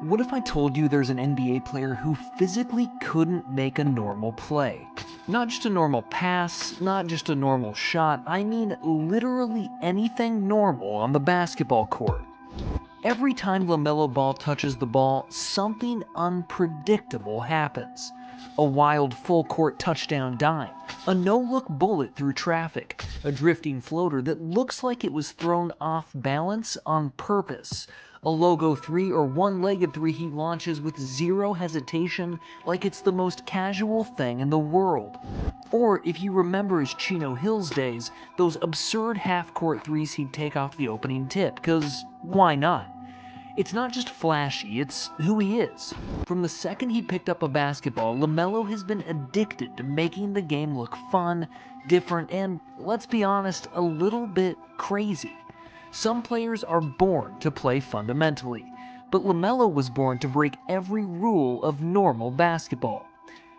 What if I told you there's an NBA player who physically couldn't make a normal play? Not just a normal pass, not just a normal shot, I mean literally anything normal on the basketball court. Every time LaMelo Ball touches the ball, something unpredictable happens. A wild full-court touchdown dime, a no-look bullet through traffic, a drifting floater that looks like it was thrown off balance on purpose, a logo three or one-legged three he launches with zero hesitation like it's the most casual thing in the world. Or, if you remember his Chino Hills days, those absurd half-court threes he'd take off the opening tip, 'cause why not? It's not just flashy, it's who he is. From the second he picked up a basketball, LaMelo has been addicted to making the game look fun, different, and, let's be honest, a little bit crazy. Some players are born to play fundamentally, but LaMelo was born to break every rule of normal basketball.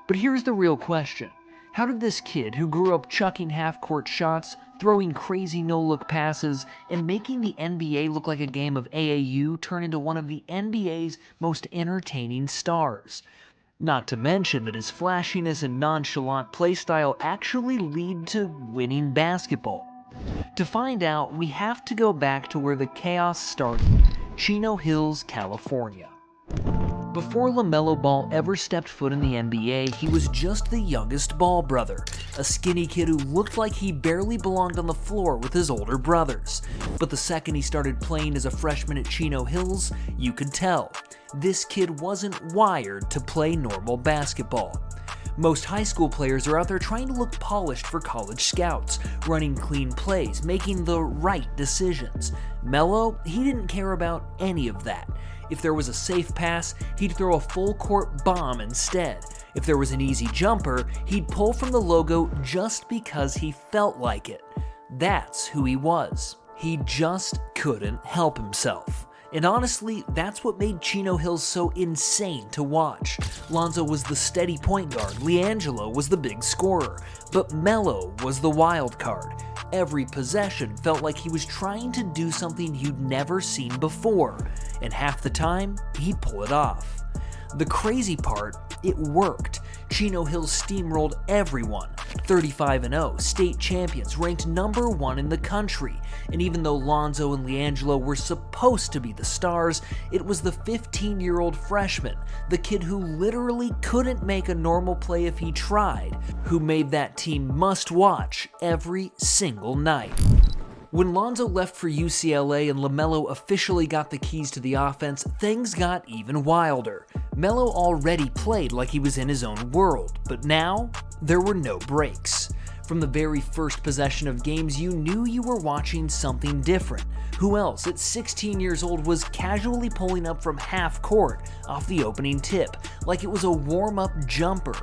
But here's the real question. How did this kid who grew up chucking half-court shots, throwing crazy no-look passes, and making the NBA look like a game of AAU turn into one of the NBA's most entertaining stars? Not to mention that his flashiness and nonchalant playstyle actually lead to winning basketball. To find out, we have to go back to where the chaos started, Chino Hills, California. Before LaMelo Ball ever stepped foot in the NBA, he was just the youngest Ball brother, a skinny kid who looked like he barely belonged on the floor with his older brothers. But the second he started playing as a freshman at Chino Hills, you could tell. This kid wasn't wired to play normal basketball. Most high school players are out there trying to look polished for college scouts, running clean plays, making the right decisions. Melo, he didn't care about any of that. If there was a safe pass, he'd throw a full-court bomb instead. If there was an easy jumper, he'd pull from the logo just because he felt like it. That's who he was. He just couldn't help himself. And honestly, that's what made Chino Hills so insane to watch. Lonzo was the steady point guard, LiAngelo was the big scorer, but Melo was the wild card. Every possession felt like he was trying to do something you'd never seen before, and half the time, he'd pull it off. The crazy part, it worked. Chino Hills steamrolled everyone, 35-0, state champions, ranked number 1 in the country, and even though Lonzo and LiAngelo were supposed to be the stars, it was the 15-year-old freshman, the kid who literally couldn't make a normal play if he tried, who made that team must-watch every single night. When Lonzo left for UCLA and LaMelo officially got the keys to the offense, things got even wilder. Melo already played like he was in his own world, but now, there were no breaks. From the very first possession of games, you knew you were watching something different. Who else at 16 years old was casually pulling up from half court off the opening tip, like it was a warm-up jumper?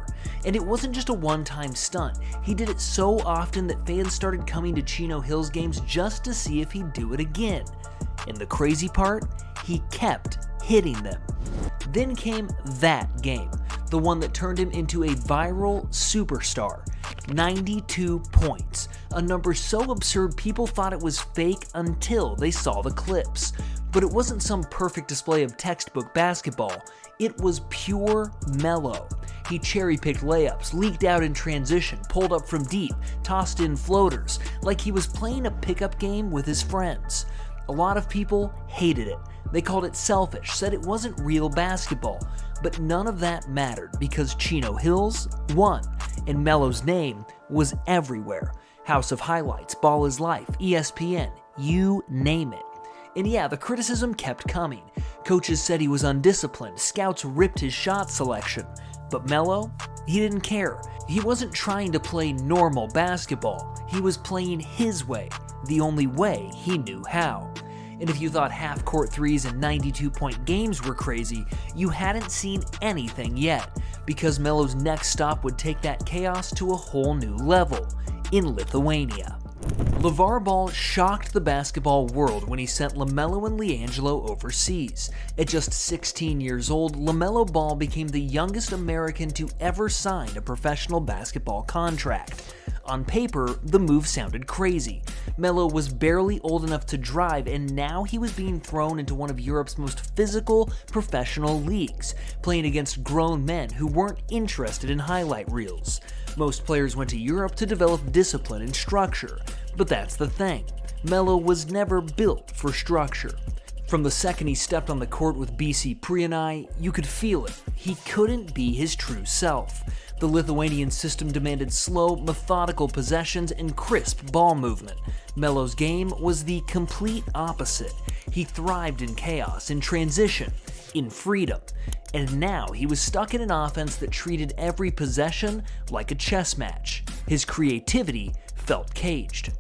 And it wasn't just a one-time stunt. He did it so often that fans started coming to Chino Hills games just to see if he'd do it again. And the crazy part, he kept hitting them. Then came that game, the one that turned him into a viral superstar. 92 points, a number so absurd people thought it was fake until they saw the clips. But it wasn't some perfect display of textbook basketball, it was pure Melo. He cherry-picked layups, leaked out in transition, pulled up from deep, tossed in floaters, like he was playing a pickup game with his friends. A lot of people hated it. They called it selfish, said it wasn't real basketball. But none of that mattered because Chino Hills won, and Melo's name was everywhere. House of Highlights, Ball is Life, ESPN, you name it. And yeah, the criticism kept coming. Coaches said he was undisciplined, scouts ripped his shot selection. But Melo, he didn't care. He wasn't trying to play normal basketball. He was playing his way, the only way he knew how. And if you thought half-court threes and 92-point games were crazy, you hadn't seen anything yet, because Melo's next stop would take that chaos to a whole new level, in Lithuania. LeVar Ball shocked the basketball world when he sent LaMelo and LiAngelo overseas. At just 16 years old, LaMelo Ball became the youngest American to ever sign a professional basketball contract. On paper, the move sounded crazy. Melo was barely old enough to drive, and now he was being thrown into one of Europe's most physical professional leagues, playing against grown men who weren't interested in highlight reels. Most players went to Europe to develop discipline and structure, but that's the thing. Melo was never built for structure. From the second he stepped on the court with BC Prienai, you could feel it. He couldn't be his true self. The Lithuanian system demanded slow, methodical possessions and crisp ball movement. Melo's game was the complete opposite. He thrived in chaos, in transition, in freedom. And now he was stuck in an offense that treated every possession like a chess match. His creativity felt caged.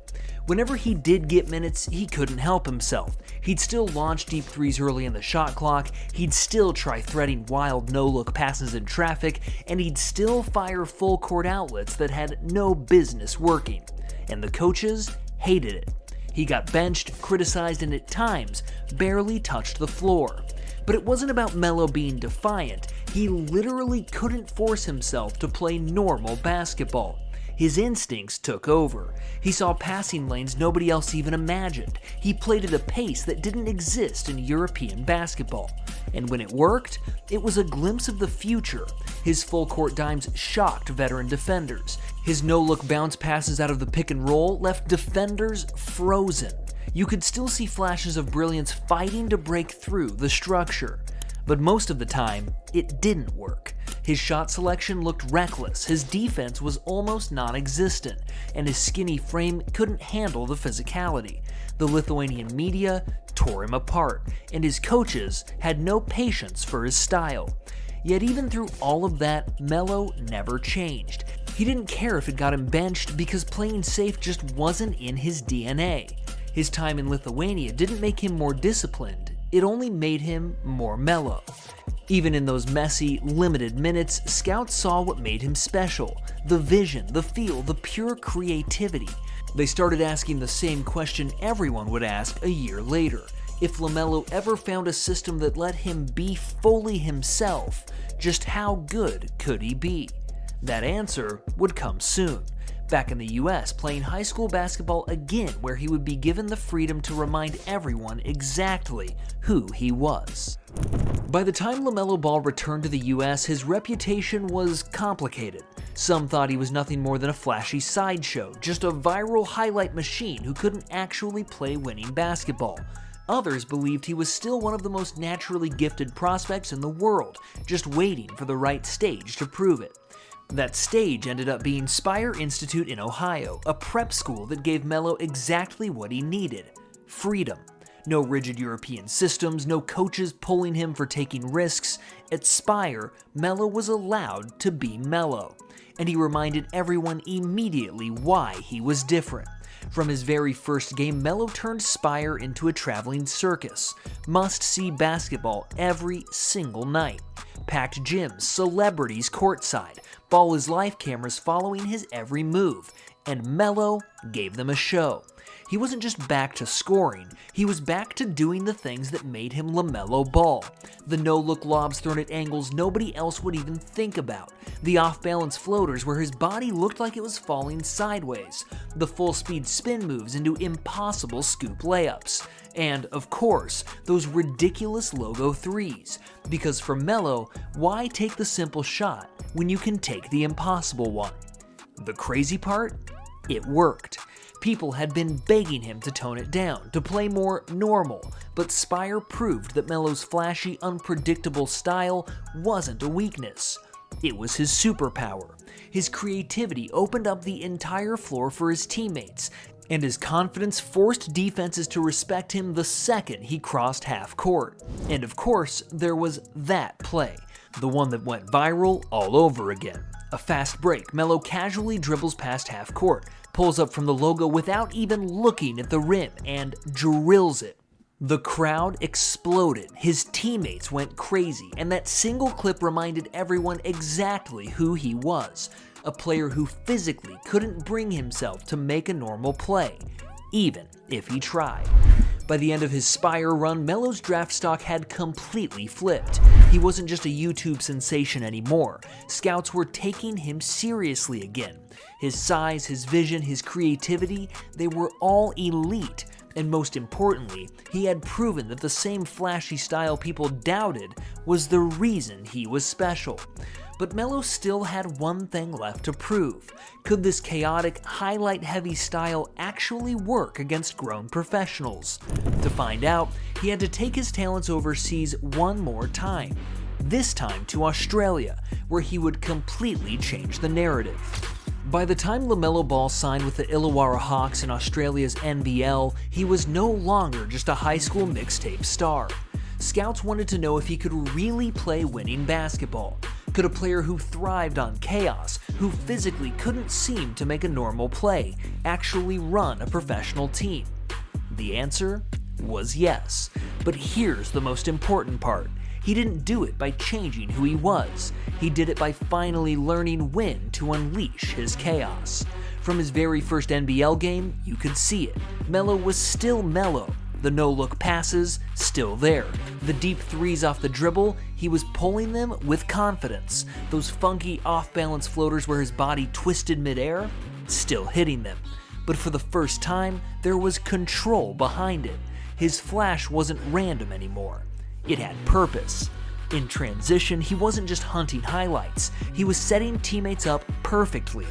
Whenever he did get minutes, he couldn't help himself. He'd still launch deep threes early in the shot clock, he'd still try threading wild no-look passes in traffic, and he'd still fire full-court outlets that had no business working. And the coaches hated it. He got benched, criticized, and at times barely touched the floor. But it wasn't about Melo being defiant. He literally couldn't force himself to play normal basketball. His instincts took over. He saw passing lanes nobody else even imagined. He played at a pace that didn't exist in European basketball. And when it worked, it was a glimpse of the future. His full-court dimes shocked veteran defenders. His no-look bounce passes out of the pick and roll left defenders frozen. You could still see flashes of brilliance fighting to break through the structure. But most of the time, it didn't work. His shot selection looked reckless, his defense was almost non-existent, and his skinny frame couldn't handle the physicality. The Lithuanian media tore him apart, and his coaches had no patience for his style. Yet even through all of that, Melo never changed. He didn't care if it got him benched because playing safe just wasn't in his DNA. His time in Lithuania didn't make him more disciplined, it only made him more mellow. Even in those messy, limited minutes, scouts saw what made him special. The vision, the feel, the pure creativity. They started asking the same question everyone would ask a year later. If LaMelo ever found a system that let him be fully himself, just how good could he be? That answer would come soon. Back in the US, playing high school basketball again, where he would be given the freedom to remind everyone exactly who he was. By the time LaMelo Ball returned to the US, his reputation was complicated. Some thought he was nothing more than a flashy sideshow, just a viral highlight machine who couldn't actually play winning basketball. Others believed he was still one of the most naturally gifted prospects in the world, just waiting for the right stage to prove it. That stage ended up being Spire Institute in Ohio, a prep school that gave Melo exactly what he needed: freedom. No rigid European systems, no coaches pulling him for taking risks. At Spire, Melo was allowed to be Melo, and he reminded everyone immediately why he was different. From his very first game, Melo turned Spire into a traveling circus. Must-see basketball every single night. Packed gyms, celebrities courtside, Ball is live cameras following his every move, and Melo gave them a show. He wasn't just back to scoring, he was back to doing the things that made him LaMelo Ball. The no-look lobs thrown at angles nobody else would even think about. The off-balance floaters where his body looked like it was falling sideways. The full-speed spin moves into impossible scoop layups. And, of course, those ridiculous logo threes. Because for Melo, why take the simple shot when you can take the impossible one? The crazy part? It worked. People had been begging him to tone it down, to play more normal, but Spire proved that Melo's flashy, unpredictable style wasn't a weakness. It was his superpower. His creativity opened up the entire floor for his teammates, and his confidence forced defenses to respect him the second he crossed half court. And of course, there was that play, the one that went viral all over again. A fast break, Melo casually dribbles past half court, pulls up from the logo without even looking at the rim, and drills it. The crowd exploded, his teammates went crazy, and that single clip reminded everyone exactly who he was. A player who physically couldn't bring himself to make a normal play, even if he tried. By the end of his Spire run, Melo's draft stock had completely flipped. He wasn't just a YouTube sensation anymore. Scouts were taking him seriously again. His size, his vision, his creativity, they were all elite. And most importantly, he had proven that the same flashy style people doubted was the reason he was special. But Melo still had one thing left to prove. Could this chaotic, highlight-heavy style actually work against grown professionals? To find out, he had to take his talents overseas one more time. This time to Australia, where he would completely change the narrative. By the time LaMelo Ball signed with the Illawarra Hawks in Australia's NBL, he was no longer just a high school mixtape star. Scouts wanted to know if he could really play winning basketball. Could a player who thrived on chaos, who physically couldn't seem to make a normal play, actually run a professional team? The answer was yes. But here's the most important part. He didn't do it by changing who he was. He did it by finally learning when to unleash his chaos. From his very first NBL game, you could see it. Melo was still Melo. The no-look passes, still there. The deep threes off the dribble, he was pulling them with confidence. Those funky off-balance floaters where his body twisted midair, still hitting them. But for the first time, there was control behind it. His flash wasn't random anymore. It had purpose. In transition, he wasn't just hunting highlights. He was setting teammates up perfectly.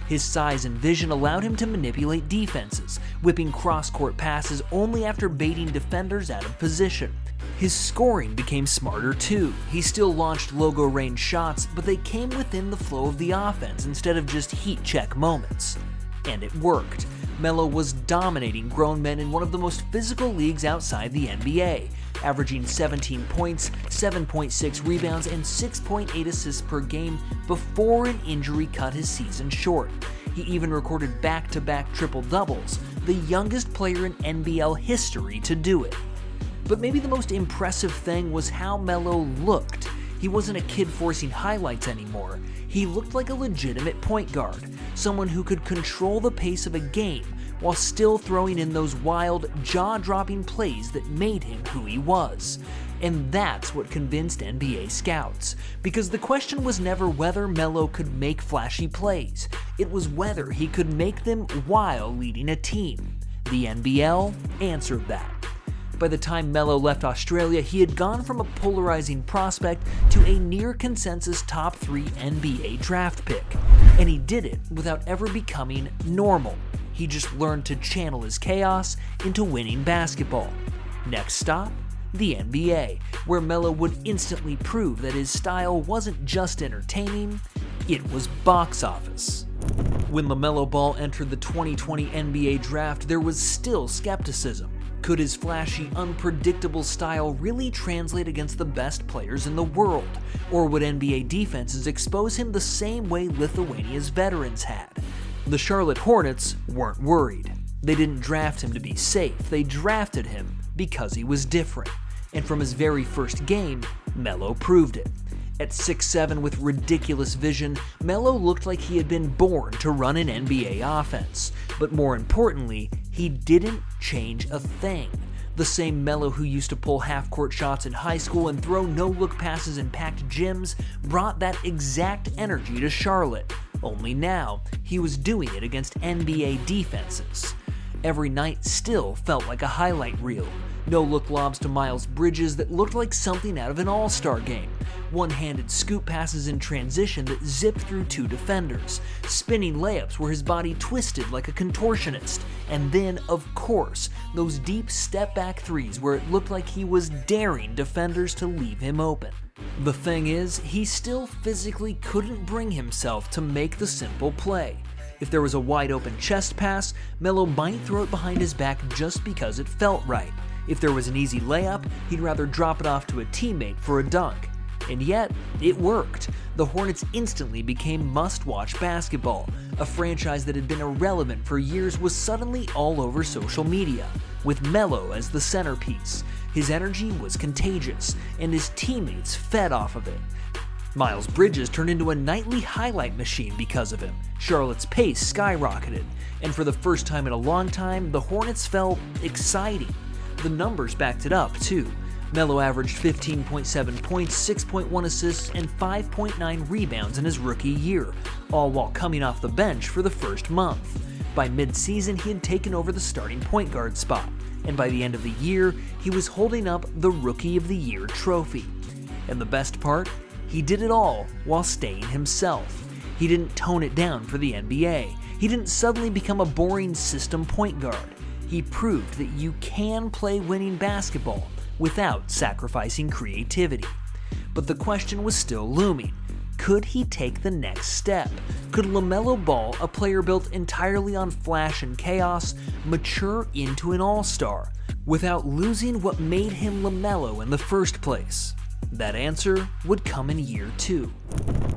His size and vision allowed him to manipulate defenses, whipping cross-court passes only after baiting defenders out of position. His scoring became smarter too. He still launched logo-range shots, but they came within the flow of the offense instead of just heat-check moments. And it worked. Melo was dominating grown men in one of the most physical leagues outside the NBA, averaging 17 points, 7.6 rebounds, and 6.8 assists per game before an injury cut his season short. He even recorded back-to-back triple-doubles, the youngest player in NBL history to do it. But maybe the most impressive thing was how Melo looked. He wasn't a kid forcing highlights anymore. He looked like a legitimate point guard, someone who could control the pace of a game while still throwing in those wild, jaw-dropping plays that made him who he was. And that's what convinced NBA scouts, because the question was never whether Melo could make flashy plays. It was whether he could make them while leading a team. The NBL answered that. By the time Melo left Australia, he had gone from a polarizing prospect to a near-consensus top 3 NBA draft pick. And he did it without ever becoming normal. He just learned to channel his chaos into winning basketball. Next stop, the NBA, where Melo would instantly prove that his style wasn't just entertaining, it was box office. When LaMelo Ball entered the 2020 NBA draft, there was still skepticism. Could his flashy, unpredictable style really translate against the best players in the world? Or would NBA defenses expose him the same way Lithuania's veterans had? The Charlotte Hornets weren't worried. They didn't draft him to be safe, they drafted him because he was different. And from his very first game, Melo proved it. At 6'7" with ridiculous vision, Melo looked like he had been born to run an NBA offense. But more importantly, he didn't change a thing. The same Melo who used to pull half-court shots in high school and throw no-look passes in packed gyms brought that exact energy to Charlotte. Only now, he was doing it against NBA defenses. Every night still felt like a highlight reel. No-look lobs to Miles Bridges that looked like something out of an all-star game. One-handed scoop passes in transition that zipped through 2 defenders. Spinning layups where his body twisted like a contortionist. And then, of course, those deep step-back threes where it looked like he was daring defenders to leave him open. The thing is, he still physically couldn't bring himself to make the simple play. If there was a wide-open chest pass, Melo might throw it behind his back just because it felt right. If there was an easy layup, he'd rather drop it off to a teammate for a dunk. And yet, it worked. The Hornets instantly became must-watch basketball. A franchise that had been irrelevant for years was suddenly all over social media, with Melo as the centerpiece. His energy was contagious, and his teammates fed off of it. Miles Bridges turned into a nightly highlight machine because of him. Charlotte's pace skyrocketed, and for the first time in a long time, the Hornets felt exciting. The numbers backed it up, too. Melo averaged 15.7 points, 6.1 assists, and 5.9 rebounds in his rookie year, all while coming off the bench for the first month. By mid-season, he had taken over the starting point guard spot, and by the end of the year, he was holding up the Rookie of the Year trophy. And the best part? He did it all while staying himself. He didn't tone it down for the NBA. He didn't suddenly become a boring system point guard. He proved that you can play winning basketball without sacrificing creativity. But the question was still looming. Could he take the next step? Could LaMelo Ball, a player built entirely on flash and chaos, mature into an all-star without losing what made him LaMelo in the first place? That answer would come in year 2.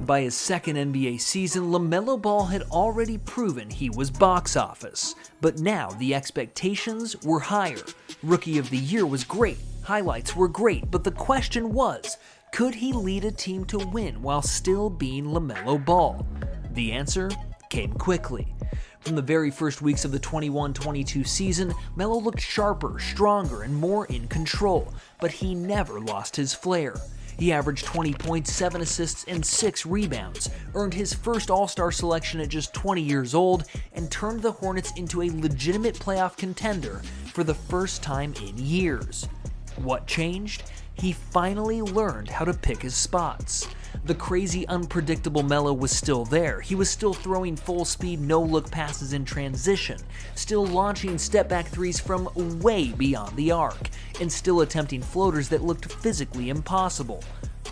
By his second NBA season, LaMelo Ball had already proven he was box office, but now the expectations were higher. Rookie of the Year was great, highlights were great, but the question was, could he lead a team to win while still being LaMelo Ball? The answer came quickly. From the very first weeks of the 21-22 season, Melo looked sharper, stronger, and more in control, but he never lost his flair. He averaged 20 points, 7 assists, and 6 rebounds, earned his first All-Star selection at just 20 years old, and turned the Hornets into a legitimate playoff contender for the first time in years. What changed? He finally learned how to pick his spots. The crazy, unpredictable Melo was still there. He was still throwing full-speed, no-look passes in transition, still launching step-back threes from way beyond the arc, and still attempting floaters that looked physically impossible.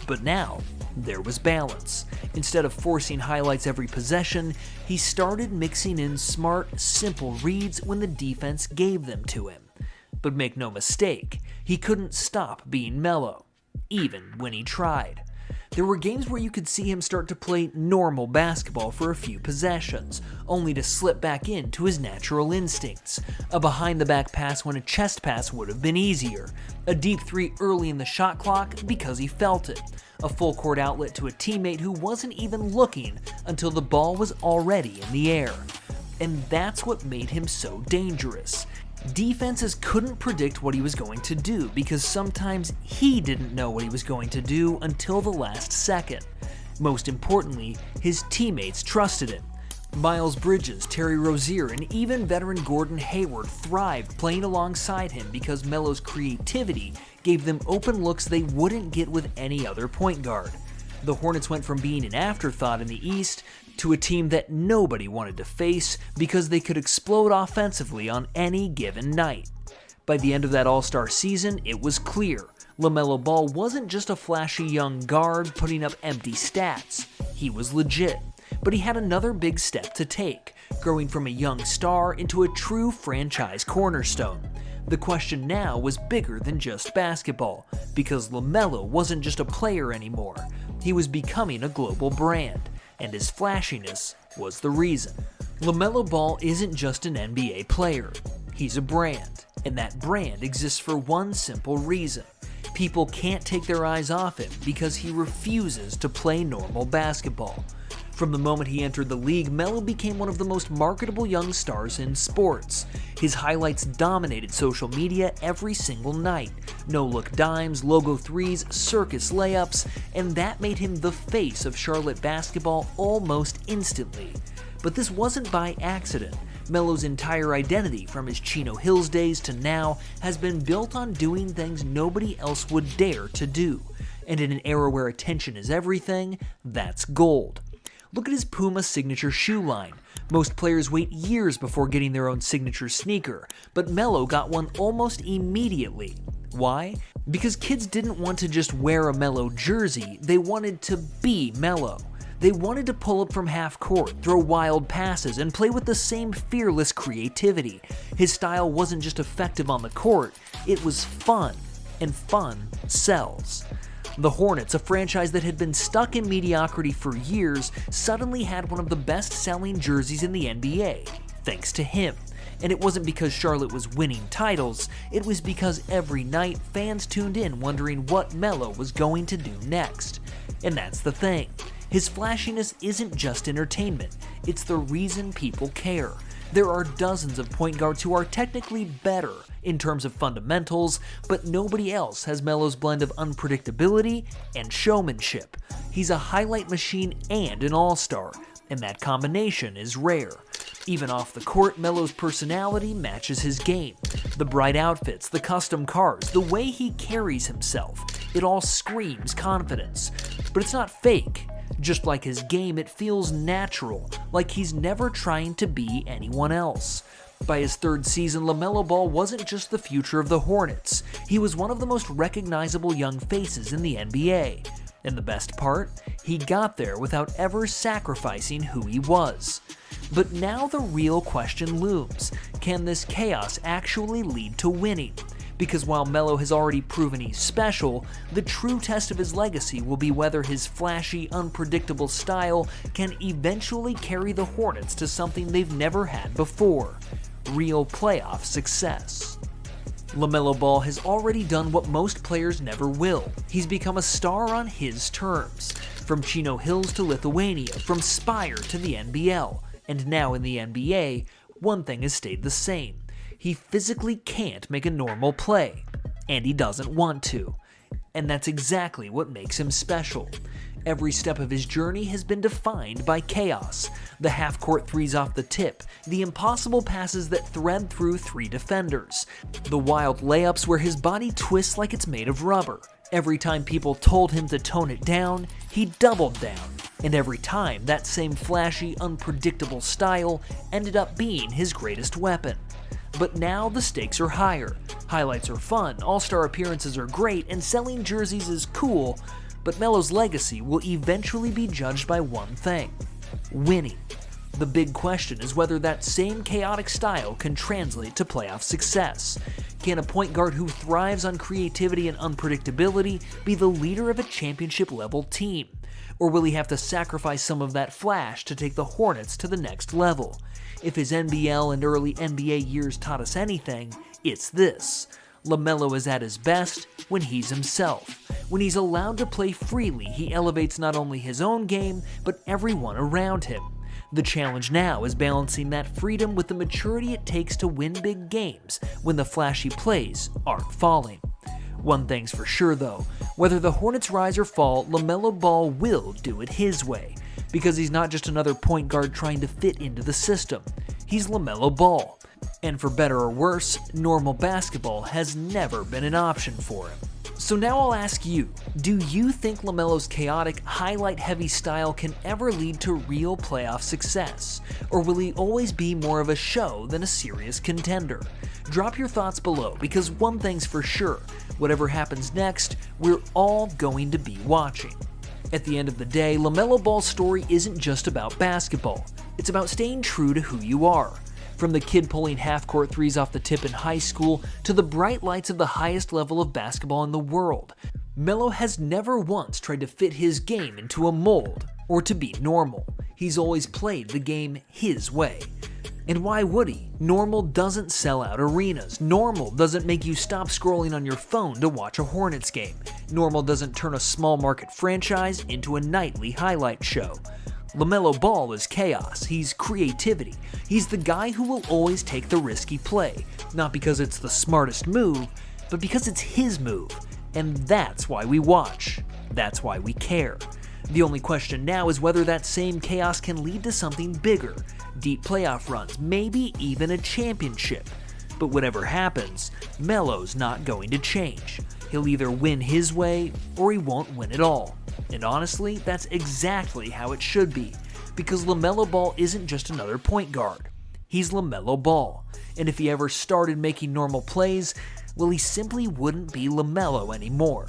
But now, there was balance. Instead of forcing highlights every possession, he started mixing in smart, simple reads when the defense gave them to him. But make no mistake, he couldn't stop being Melo, even when he tried. There were games where you could see him start to play normal basketball for a few possessions, only to slip back into his natural instincts. A behind-the-back pass when a chest pass would have been easier. A deep three early in the shot clock because he felt it. A full-court outlet to a teammate who wasn't even looking until the ball was already in the air. And that's what made him so dangerous. Defenses couldn't predict what he was going to do because sometimes he didn't know what he was going to do until the last second. Most importantly, his teammates trusted him. Miles Bridges, Terry Rozier, and even veteran Gordon Hayward thrived playing alongside him because Melo's creativity gave them open looks they wouldn't get with any other point guard. The Hornets went from being an afterthought in the East to a team that nobody wanted to face because they could explode offensively on any given night. By the end of that All-Star season, it was clear. LaMelo Ball wasn't just a flashy young guard putting up empty stats. He was legit. But he had another big step to take, growing from a young star into a true franchise cornerstone. The question now was bigger than just basketball, because LaMelo wasn't just a player anymore. He was becoming a global brand, and his flashiness was the reason. LaMelo Ball isn't just an NBA player. He's a brand, and that brand exists for one simple reason. People can't take their eyes off him because he refuses to play normal basketball. From the moment he entered the league, Melo became one of the most marketable young stars in sports. His highlights dominated social media every single night. No-look dimes, logo threes, circus layups, and that made him the face of Charlotte basketball almost instantly. But this wasn't by accident. Melo's entire identity, from his Chino Hills days to now, has been built on doing things nobody else would dare to do. And in an era where attention is everything, that's gold. Look at his Puma signature shoe line. Most players wait years before getting their own signature sneaker, but Melo got one almost immediately. Why? Because kids didn't want to just wear a Melo jersey, they wanted to be Melo. They wanted to pull up from half court, throw wild passes, and play with the same fearless creativity. His style wasn't just effective on the court, it was fun, and fun sells. The Hornets, a franchise that had been stuck in mediocrity for years, suddenly had one of the best-selling jerseys in the NBA, thanks to him. And it wasn't because Charlotte was winning titles, it was because every night fans tuned in wondering what Melo was going to do next. And that's the thing. His flashiness isn't just entertainment, it's the reason people care. There are dozens of point guards who are technically better in terms of fundamentals, but nobody else has Melo's blend of unpredictability and showmanship. He's a highlight machine and an all-star, and that combination is rare. Even off the court, Melo's personality matches his game. The bright outfits, the custom cars, the way he carries himself, it all screams confidence. But it's not fake. Just like his game, it feels natural, like he's never trying to be anyone else. By his third season, LaMelo Ball wasn't just the future of the Hornets. He was one of the most recognizable young faces in the NBA. And the best part? He got there without ever sacrificing who he was. But now the real question looms. Can this chaos actually lead to winning? Because while Melo has already proven he's special, the true test of his legacy will be whether his flashy, unpredictable style can eventually carry the Hornets to something they've never had before: real playoff success. LaMelo Ball has already done what most players never will. He's become a star on his terms. From Chino Hills to Lithuania, from Spire to the NBL, and now in the NBA, one thing has stayed the same. He physically can't make a normal play, and he doesn't want to. And that's exactly what makes him special. Every step of his journey has been defined by chaos. The half-court threes off the tip, the impossible passes that thread through three defenders, the wild layups where his body twists like it's made of rubber. Every time people told him to tone it down, he doubled down. And every time, that same flashy, unpredictable style ended up being his greatest weapon. But now the stakes are higher. Highlights are fun, all-star appearances are great, and selling jerseys is cool, but Melo's legacy will eventually be judged by one thing: winning. The big question is whether that same chaotic style can translate to playoff success. Can a point guard who thrives on creativity and unpredictability be the leader of a championship-level team? Or will he have to sacrifice some of that flash to take the Hornets to the next level? If his NBL and early NBA years taught us anything, it's this: LaMelo is at his best when he's himself. When he's allowed to play freely, he elevates not only his own game, but everyone around him. The challenge now is balancing that freedom with the maturity it takes to win big games when the flashy plays aren't falling. One thing's for sure though, whether the Hornets rise or fall, LaMelo Ball will do it his way. Because he's not just another point guard trying to fit into the system. He's LaMelo Ball. And for better or worse, normal basketball has never been an option for him. So now I'll ask you, do you think LaMelo's chaotic, highlight-heavy style can ever lead to real playoff success? Or will he always be more of a show than a serious contender? Drop your thoughts below, because one thing's for sure: whatever happens next, we're all going to be watching. At the end of the day, LaMelo Ball's story isn't just about basketball. It's about staying true to who you are. From the kid pulling half-court threes off the tip in high school to the bright lights of the highest level of basketball in the world, Melo has never once tried to fit his game into a mold or to be normal. He's always played the game his way. And why would he? Normal doesn't sell out arenas. Normal doesn't make you stop scrolling on your phone to watch a Hornets game. Normal doesn't turn a small market franchise into a nightly highlight show. LaMelo Ball is chaos. He's creativity. He's the guy who will always take the risky play, not because it's the smartest move, but because it's his move. And that's why we watch. That's why we care. The only question now is whether that same chaos can lead to something bigger: deep playoff runs, maybe even a championship. But whatever happens, Melo's not going to change. He'll either win his way, or he won't win at all. And honestly, that's exactly how it should be, because LaMelo Ball isn't just another point guard. He's LaMelo Ball, and if he ever started making normal plays, well, he simply wouldn't be LaMelo anymore.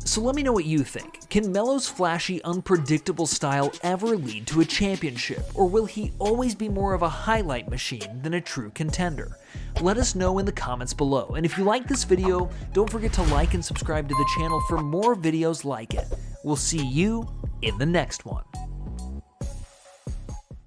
So let me know what you think. Can Melo's flashy, unpredictable style ever lead to a championship, or will he always be more of a highlight machine than a true contender? Let us know in the comments below, and if you like this video, don't forget to like and subscribe to the channel for more videos like it. We'll see you in the next one.